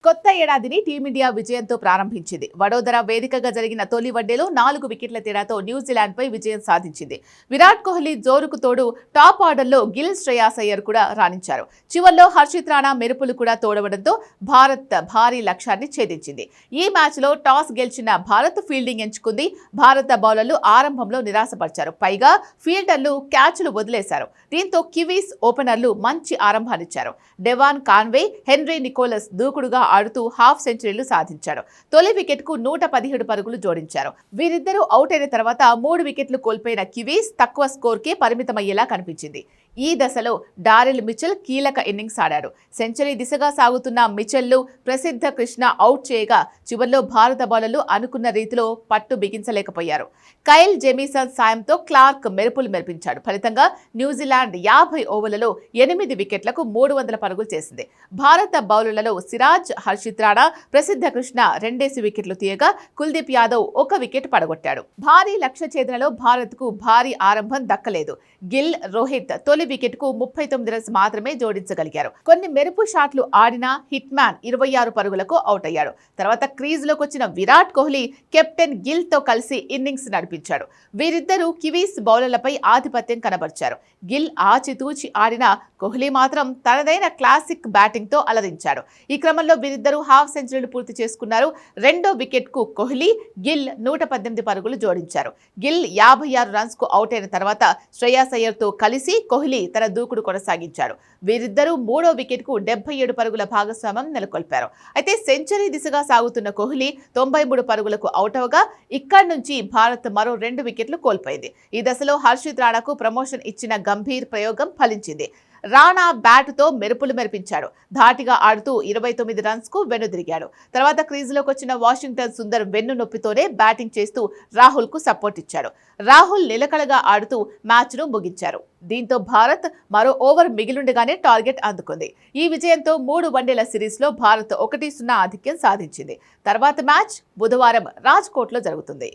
కొత్త ఏడాదిని టీమిండియా విజయంతో ప్రారంభించింది. వడోదర వేదికగా జరిగిన తొలి వన్డేలో 4 వికెట్ల తేడాతో న్యూజిలాండ్పై విజయం సాధించింది. విరాట్ కోహ్లీ జోరుకు తోడు టాప్ ఆర్డర్లో గిల్, శ్రేయాస్ అయ్యర్ కూడా రాణించారు. చివర్లో హర్షిత్ రాణా మెరుపులు కూడా తోడవడంతో భారత్ భారీ లక్ష్యాన్ని ఛేదించింది. ఈ మ్యాచ్లో టాస్ గెలిచిన భారత్ ఫీల్డింగ్ ఎంచుకుంది. భారత బౌలర్లు ఆరంభంలో నిరాశపరిచారు. పైగా ఫీల్డర్లు క్యాచ్లు వదిలేశారు. దీంతో కివీస్ ఓపెనర్లు మంచి ఆరంభాన్నిచ్చారు. డెవాన్ కాన్వే, హెన్రీ నికోలస్ దూకుడుగా ఆడుతూ హాఫ్ సెంచరీలు సాధించాడు. తొలి వికెట్కు 117 పరుగులు జోడించారు. వీరిద్దరూ అవుట్ అయిన తర్వాత 3 వికెట్లు కోల్పోయిన కివీస్ తక్కువ స్కోర్కే పరిమితమయ్యేలా కనిపించింది. ఈ దశలో డారెల్ మిచెల్ కీలక ఇన్నింగ్స్ ఆడాడు. సెంచరీ దిశగా సాగుతున్న మిచెల్ను ప్రసిద్ధ కృష్ణ అవుట్ చేయగా చివర్లో భారత బౌలర్లు అనుకున్న రీతిలో పట్టు బిగించలేకపోయారు. కైల్ జెమీసన్ సాయంతో క్లార్క్ మెరుపులు మెరిపించాడు. ఫలితంగా న్యూజిలాండ్ 50 ఓవర్లలో 8 వికెట్లకు 300 పరుగులు చేసింది. భారత బౌలర్లలో సిరాజ్, హర్షిత్ రాణా, ప్రసిద్ధ కృష్ణ 2 వికెట్లు తీయగా కుల్దీప్ యాదవ్ 1 వికెట్ పడగొట్టాడు. భారీ లక్ష్య ఛేదనలో భారత్కు భారీ ఆరంభం దక్కలేదు. గిల్, రోహిత్ తొలి వికెట్కు 39 రన్స్ మాత్రమే జోడించగలిగారు. కొన్ని మెరుపు షాట్లు ఆడినా హిట్ మ్యాన్ 26 పరుగులకు అవుట్ అయ్యాడు. తర్వాత క్రీజ్లోకి వచ్చిన విరాట్ కోహ్లీ కెప్టెన్ గిల్ తో కలిసి ఇన్నింగ్స్ నడిపించాడు. వీరిద్దరూ కివీస్ బౌలర్లపై ఆధిపత్యం కనబర్చారు. గిల్ ఆచితూచి ఆడినా కోహ్లీ మాత్రం తనదైన క్లాసిక్ బ్యాటింగ్ తో అలరించాడు. ఈ క్రమంలో వీరిద్దరూ హాఫ్ సెంచరీలు పూర్తి చేసుకున్నారు. రెండో వికెట్ కు కోహ్లీ, గిల్ 118 పరుగులు జోడించారు. గిల్ 56 రన్స్ కు అవుట్ అయిన తర్వాత శ్రేయాస్ అయ్యర్ తో కలిసి కోహ్లీ తన దూకుడు కొనసాగించాడు. వీరిద్దరూ మూడో వికెట్ కు 77 పరుగుల భాగస్వామ్యం నెలకొల్పారు. అయితే సెంచరీ దిశగా సాగుతున్న కోహ్లీ 93 పరుగులకు అవుట్ అవగా ఇక్కడి నుంచి భారత్ మరో 2 వికెట్లు కోల్పోయింది. ఈ దశలో హర్షిత్ రాణాకు ప్రమోషన్ ఇచ్చిన గంభీర్ ప్రయోగం ఫలించింది. రాణా బ్యాటుతో మెరుపులు మెరిపించాడు. ధాటిగా ఆడుతూ 29 రన్స్ కు వెనుదిరిగాడు. తర్వాత క్రీజులోకి వచ్చిన వాషింగ్టన్ సుందర్ వెన్ను నొప్పితోనే బ్యాటింగ్ చేస్తూ రాహుల్ కు సపోర్ట్ ఇచ్చాడు. రాహుల్ నిలకడగా ఆడుతూ మ్యాచ్ ను ముగించారు. దీంతో భారత్ మరో ఓవర్ మిగిలుండగానే టార్గెట్ అందుకుంది. ఈ విజయంతో 3 వన్డేల సిరీస్ లో భారత్ 1-0 ఆధిక్యం సాధించింది. తర్వాత మ్యాచ్ బుధవారం రాజ్కోట్లో జరుగుతుంది.